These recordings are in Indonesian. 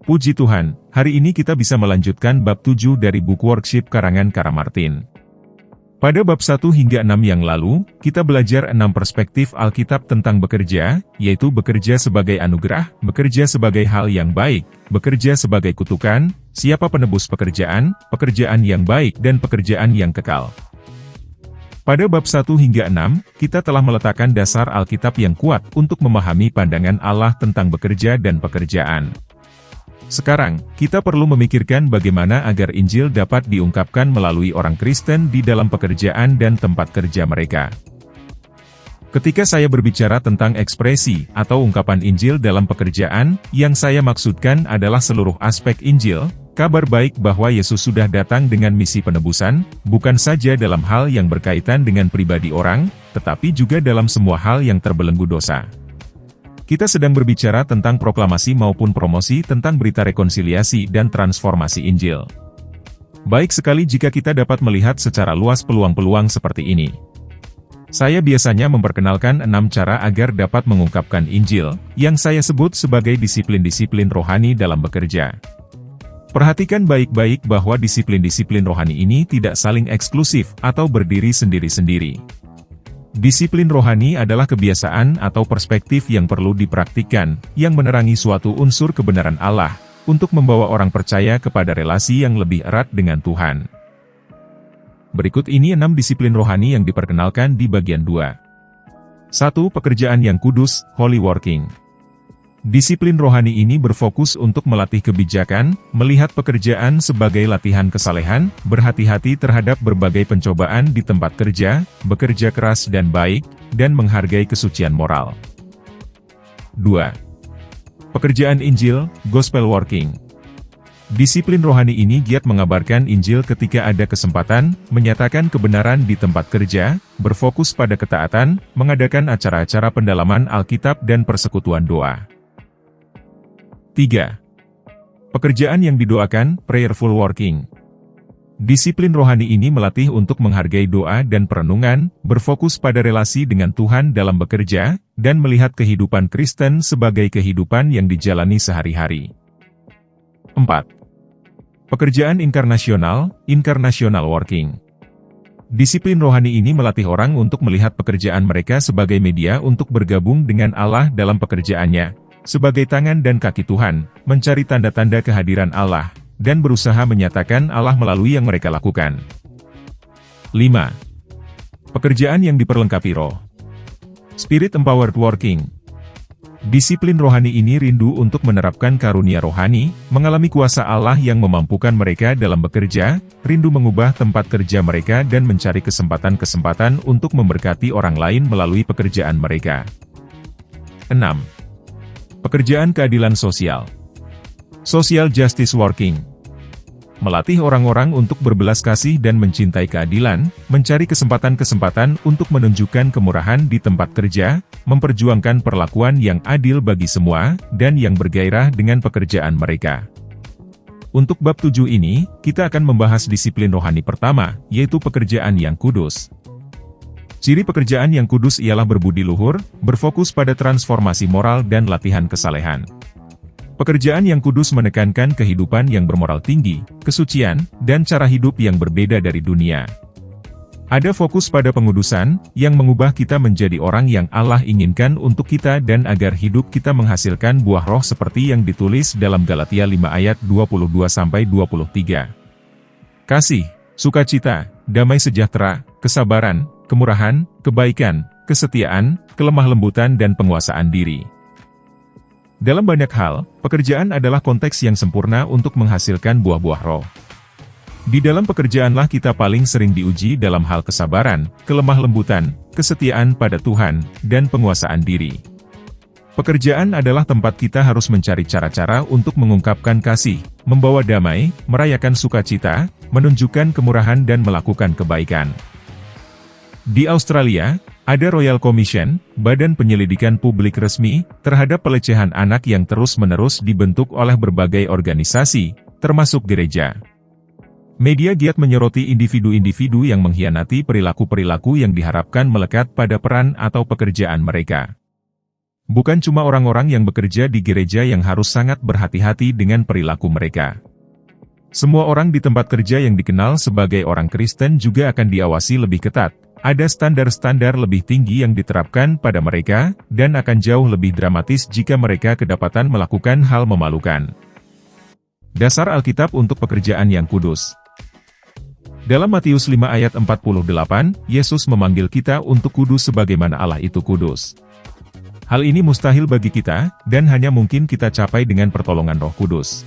Puji Tuhan, hari ini kita bisa melanjutkan bab 7 dari buku worksheet karangan Kara Martin. Pada bab 1 hingga 6 yang lalu, kita belajar 6 perspektif Alkitab tentang bekerja, yaitu bekerja sebagai anugerah, bekerja sebagai hal yang baik, bekerja sebagai kutukan, siapa penebus pekerjaan, pekerjaan yang baik dan pekerjaan yang kekal. Pada bab 1 hingga 6, kita telah meletakkan dasar Alkitab yang kuat untuk memahami pandangan Allah tentang bekerja dan pekerjaan. Sekarang, kita perlu memikirkan bagaimana agar Injil dapat diungkapkan melalui orang Kristen di dalam pekerjaan dan tempat kerja mereka. Ketika saya berbicara tentang ekspresi atau ungkapan Injil dalam pekerjaan, yang saya maksudkan adalah seluruh aspek Injil, kabar baik bahwa Yesus sudah datang dengan misi penebusan, bukan saja dalam hal yang berkaitan dengan pribadi orang, tetapi juga dalam semua hal yang terbelenggu dosa. Kita sedang berbicara tentang proklamasi maupun promosi tentang berita rekonsiliasi dan transformasi Injil. Baik sekali jika kita dapat melihat secara luas peluang-peluang seperti ini. Saya biasanya memperkenalkan 6 cara agar dapat mengungkapkan Injil, yang saya sebut sebagai disiplin-disiplin rohani dalam bekerja. Perhatikan baik-baik bahwa disiplin-disiplin rohani ini tidak saling eksklusif atau berdiri sendiri-sendiri. Disiplin rohani adalah kebiasaan atau perspektif yang perlu dipraktikkan, yang menerangi suatu unsur kebenaran Allah, untuk membawa orang percaya kepada relasi yang lebih erat dengan Tuhan. Berikut ini 6 disiplin rohani yang diperkenalkan di bagian 2. 1. Pekerjaan yang kudus, holy working. Disiplin rohani ini berfokus untuk melatih kebijakan, melihat pekerjaan sebagai latihan kesalehan, berhati-hati terhadap berbagai pencobaan di tempat kerja, bekerja keras dan baik, dan menghargai kesucian moral. 2. Pekerjaan Injil, gospel working. Disiplin rohani ini giat mengabarkan Injil ketika ada kesempatan, menyatakan kebenaran di tempat kerja, berfokus pada ketaatan, mengadakan acara-acara pendalaman Alkitab dan persekutuan doa. 3. Pekerjaan yang didoakan, prayerful working. Disiplin rohani ini melatih untuk menghargai doa dan perenungan, berfokus pada relasi dengan Tuhan dalam bekerja, dan melihat kehidupan Kristen sebagai kehidupan yang dijalani sehari-hari. 4. Pekerjaan inkarnasional, incarnational working. Disiplin rohani ini melatih orang untuk melihat pekerjaan mereka sebagai media untuk bergabung dengan Allah dalam pekerjaannya, sebagai tangan dan kaki Tuhan, mencari tanda-tanda kehadiran Allah, dan berusaha menyatakan Allah melalui yang mereka lakukan. 5. Pekerjaan yang diperlengkapi roh. Spirit empowered working. Disiplin rohani ini rindu untuk menerapkan karunia rohani, mengalami kuasa Allah yang memampukan mereka dalam bekerja, rindu mengubah tempat kerja mereka dan mencari kesempatan-kesempatan untuk memberkati orang lain melalui pekerjaan mereka. 6. Pekerjaan keadilan sosial. Social justice working. Melatih orang-orang untuk berbelas kasih dan mencintai keadilan, mencari kesempatan-kesempatan untuk menunjukkan kemurahan di tempat kerja, memperjuangkan perlakuan yang adil bagi semua, dan yang bergairah dengan pekerjaan mereka. Untuk bab 7 ini, kita akan membahas disiplin rohani pertama, yaitu pekerjaan yang kudus. Ciri pekerjaan yang kudus ialah berbudi luhur, berfokus pada transformasi moral dan latihan kesalehan. Pekerjaan yang kudus menekankan kehidupan yang bermoral tinggi, kesucian, dan cara hidup yang berbeda dari dunia. Ada fokus pada pengudusan, yang mengubah kita menjadi orang yang Allah inginkan untuk kita dan agar hidup kita menghasilkan buah roh seperti yang ditulis dalam Galatia 5 ayat 22-23. Kasih, sukacita, damai sejahtera, kesabaran, kemurahan, kebaikan, kesetiaan, kelemah lembutan dan penguasaan diri. Dalam banyak hal, pekerjaan adalah konteks yang sempurna untuk menghasilkan buah-buah roh. Di dalam pekerjaanlah kita paling sering diuji dalam hal kesabaran, kelemah lembutan, kesetiaan pada Tuhan, dan penguasaan diri. Pekerjaan adalah tempat kita harus mencari cara-cara untuk mengungkapkan kasih, membawa damai, merayakan sukacita, menunjukkan kemurahan dan melakukan kebaikan. Di Australia, ada Royal Commission, badan penyelidikan publik resmi, terhadap pelecehan anak yang terus-menerus dibentuk oleh berbagai organisasi, termasuk gereja. Media giat menyoroti individu-individu yang mengkhianati perilaku-perilaku yang diharapkan melekat pada peran atau pekerjaan mereka. Bukan cuma orang-orang yang bekerja di gereja yang harus sangat berhati-hati dengan perilaku mereka. Semua orang di tempat kerja yang dikenal sebagai orang Kristen juga akan diawasi lebih ketat. Ada standar-standar lebih tinggi yang diterapkan pada mereka, dan akan jauh lebih dramatis jika mereka kedapatan melakukan hal memalukan. Dasar Alkitab untuk pekerjaan yang kudus. Dalam Matius 5 ayat 48, Yesus memanggil kita untuk kudus sebagaimana Allah itu kudus. Hal ini mustahil bagi kita, dan hanya mungkin kita capai dengan pertolongan Roh Kudus.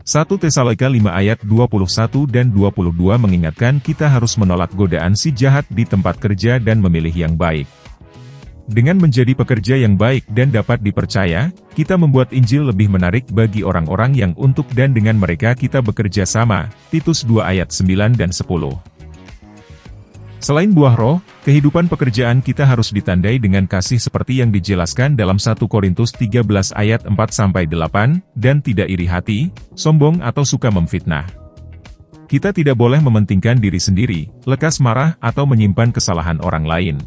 1 Tesalonika 5 ayat 21 dan 22 mengingatkan kita harus menolak godaan si jahat di tempat kerja dan memilih yang baik. Dengan menjadi pekerja yang baik dan dapat dipercaya, kita membuat Injil lebih menarik bagi orang-orang yang untuk dan dengan mereka kita bekerja sama. Titus 2 ayat 9 dan 10. Selain buah roh, kehidupan pekerjaan kita harus ditandai dengan kasih seperti yang dijelaskan dalam 1 Korintus 13 ayat 4-8, dan tidak iri hati, sombong atau suka memfitnah. Kita tidak boleh mementingkan diri sendiri, lekas marah atau menyimpan kesalahan orang lain.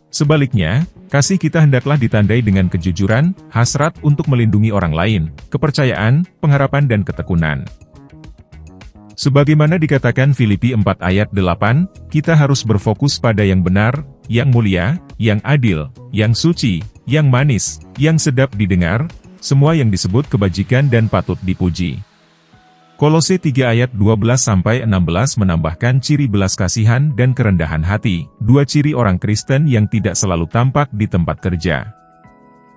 Sebaliknya, kasih kita hendaklah ditandai dengan kejujuran, hasrat untuk melindungi orang lain, kepercayaan, pengharapan dan ketekunan. Sebagaimana dikatakan Filipi 4 ayat 8, kita harus berfokus pada yang benar, yang mulia, yang adil, yang suci, yang manis, yang sedap didengar, semua yang disebut kebajikan dan patut dipuji. Kolose 3 ayat 12-16 menambahkan ciri belas kasihan dan kerendahan hati, dua ciri orang Kristen yang tidak selalu tampak di tempat kerja.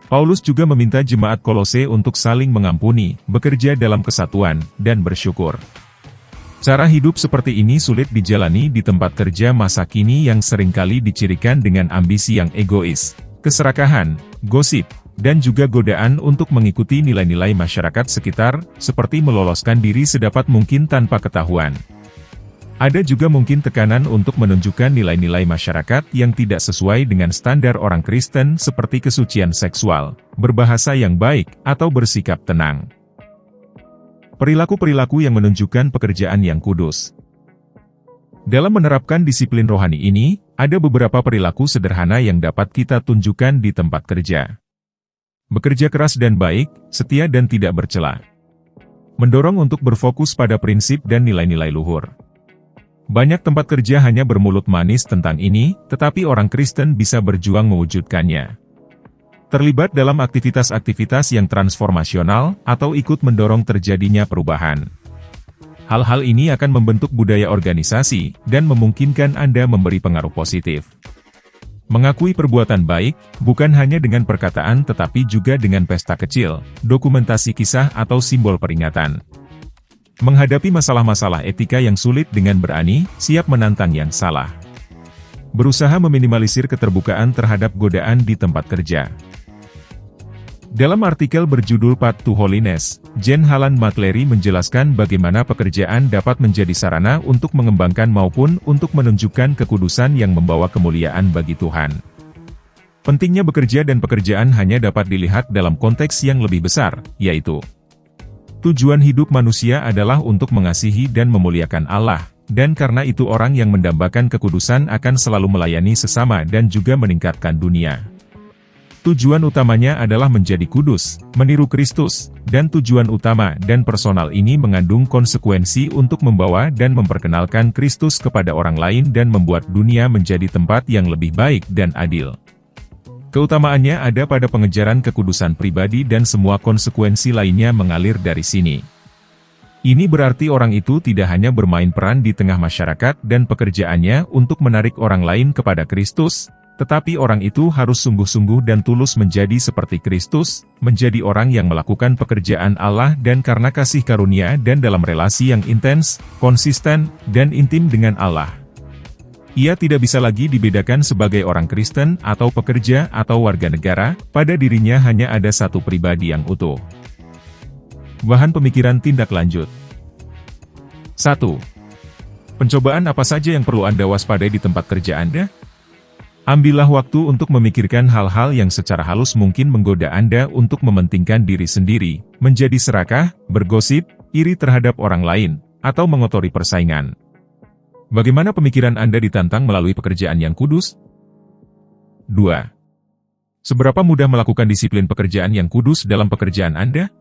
Paulus juga meminta jemaat Kolose untuk saling mengampuni, bekerja dalam kesatuan, dan bersyukur. Cara hidup seperti ini sulit dijalani di tempat kerja masa kini yang seringkali dicirikan dengan ambisi yang egois, keserakahan, gosip, dan juga godaan untuk mengikuti nilai-nilai masyarakat sekitar, seperti meloloskan diri sedapat mungkin tanpa ketahuan. Ada juga mungkin tekanan untuk menunjukkan nilai-nilai masyarakat yang tidak sesuai dengan standar orang Kristen seperti kesucian seksual, berbahasa yang baik, atau bersikap tenang. Perilaku-perilaku yang menunjukkan pekerjaan yang kudus. Dalam menerapkan disiplin rohani ini, ada beberapa perilaku sederhana yang dapat kita tunjukkan di tempat kerja. Bekerja keras dan baik, setia dan tidak bercela. Mendorong untuk berfokus pada prinsip dan nilai-nilai luhur. Banyak tempat kerja hanya bermulut manis tentang ini, tetapi orang Kristen bisa berjuang mewujudkannya. Terlibat dalam aktivitas-aktivitas yang transformasional, atau ikut mendorong terjadinya perubahan. Hal-hal ini akan membentuk budaya organisasi, dan memungkinkan Anda memberi pengaruh positif. Mengakui perbuatan baik, bukan hanya dengan perkataan tetapi juga dengan pesta kecil, dokumentasi kisah atau simbol peringatan. Menghadapi masalah-masalah etika yang sulit dengan berani, siap menantang yang salah. Berusaha meminimalisir keterbukaan terhadap godaan di tempat kerja. Dalam artikel berjudul Path to Holiness, Jen Halland Matleri menjelaskan bagaimana pekerjaan dapat menjadi sarana untuk mengembangkan maupun untuk menunjukkan kekudusan yang membawa kemuliaan bagi Tuhan. Pentingnya bekerja dan pekerjaan hanya dapat dilihat dalam konteks yang lebih besar, yaitu tujuan hidup manusia adalah untuk mengasihi dan memuliakan Allah, dan karena itu orang yang mendambakan kekudusan akan selalu melayani sesama dan juga meningkatkan dunia. Tujuan utamanya adalah menjadi kudus, meniru Kristus, dan tujuan utama dan personal ini mengandung konsekuensi untuk membawa dan memperkenalkan Kristus kepada orang lain dan membuat dunia menjadi tempat yang lebih baik dan adil. Keutamaannya ada pada pengejaran kekudusan pribadi dan semua konsekuensi lainnya mengalir dari sini. Ini berarti orang itu tidak hanya bermain peran di tengah masyarakat dan pekerjaannya untuk menarik orang lain kepada Kristus, tetapi orang itu harus sungguh-sungguh dan tulus menjadi seperti Kristus, menjadi orang yang melakukan pekerjaan Allah dan karena kasih karunia dan dalam relasi yang intens, konsisten, dan intim dengan Allah. Ia tidak bisa lagi dibedakan sebagai orang Kristen atau pekerja atau warga negara, pada dirinya hanya ada satu pribadi yang utuh. Bahan pemikiran tindak lanjut. 1. Pencobaan apa saja yang perlu Anda waspadai di tempat kerja Anda? Ambillah waktu untuk memikirkan hal-hal yang secara halus mungkin menggoda Anda untuk mementingkan diri sendiri, menjadi serakah, bergosip, iri terhadap orang lain, atau mengotori persaingan. Bagaimana pemikiran Anda ditantang melalui pekerjaan yang kudus? 2. Seberapa mudah melakukan disiplin pekerjaan yang kudus dalam pekerjaan Anda?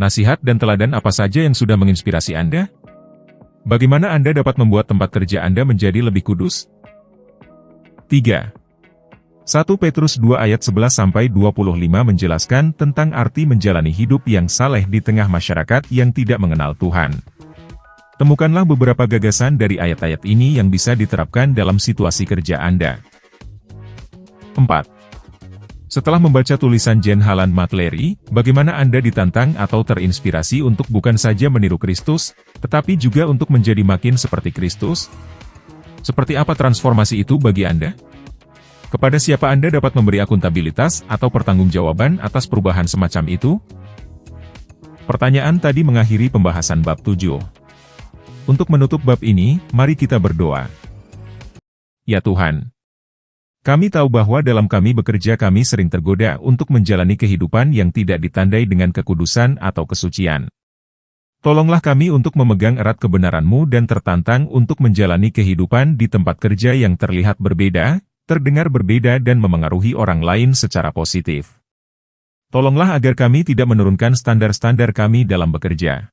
Nasihat dan teladan apa saja yang sudah menginspirasi Anda? Bagaimana Anda dapat membuat tempat kerja Anda menjadi lebih kudus? 3. 1 Petrus 2 ayat 11-25 menjelaskan tentang arti menjalani hidup yang saleh di tengah masyarakat yang tidak mengenal Tuhan. Temukanlah beberapa gagasan dari ayat-ayat ini yang bisa diterapkan dalam situasi kerja Anda. 4. Setelah membaca tulisan Jen Halland McLary, bagaimana Anda ditantang atau terinspirasi untuk bukan saja meniru Kristus, tetapi juga untuk menjadi makin seperti Kristus? Seperti apa transformasi itu bagi Anda? Kepada siapa Anda dapat memberi akuntabilitas atau pertanggungjawaban atas perubahan semacam itu? Pertanyaan tadi mengakhiri pembahasan bab 7. Untuk menutup bab ini, mari kita berdoa. Ya Tuhan, kami tahu bahwa dalam kami bekerja kami sering tergoda untuk menjalani kehidupan yang tidak ditandai dengan kekudusan atau kesucian. Tolonglah kami untuk memegang erat kebenaran-Mu dan tertantang untuk menjalani kehidupan di tempat kerja yang terlihat berbeda, terdengar berbeda dan memengaruhi orang lain secara positif. Tolonglah agar kami tidak menurunkan standar-standar kami dalam bekerja.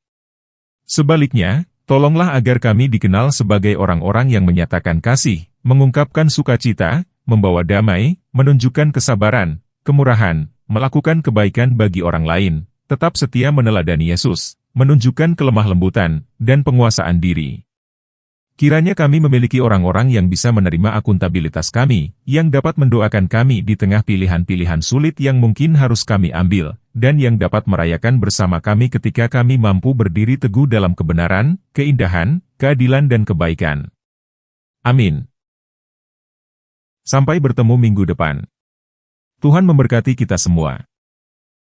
Sebaliknya, tolonglah agar kami dikenal sebagai orang-orang yang menyatakan kasih, mengungkapkan sukacita, membawa damai, menunjukkan kesabaran, kemurahan, melakukan kebaikan bagi orang lain, tetap setia meneladani Yesus, menunjukkan kelemah lembutan, dan penguasaan diri. Kiranya kami memiliki orang-orang yang bisa menerima akuntabilitas kami, yang dapat mendoakan kami di tengah pilihan-pilihan sulit yang mungkin harus kami ambil, dan yang dapat merayakan bersama kami ketika kami mampu berdiri teguh dalam kebenaran, keindahan, keadilan dan kebaikan. Amin. Sampai bertemu minggu depan. Tuhan memberkati kita semua.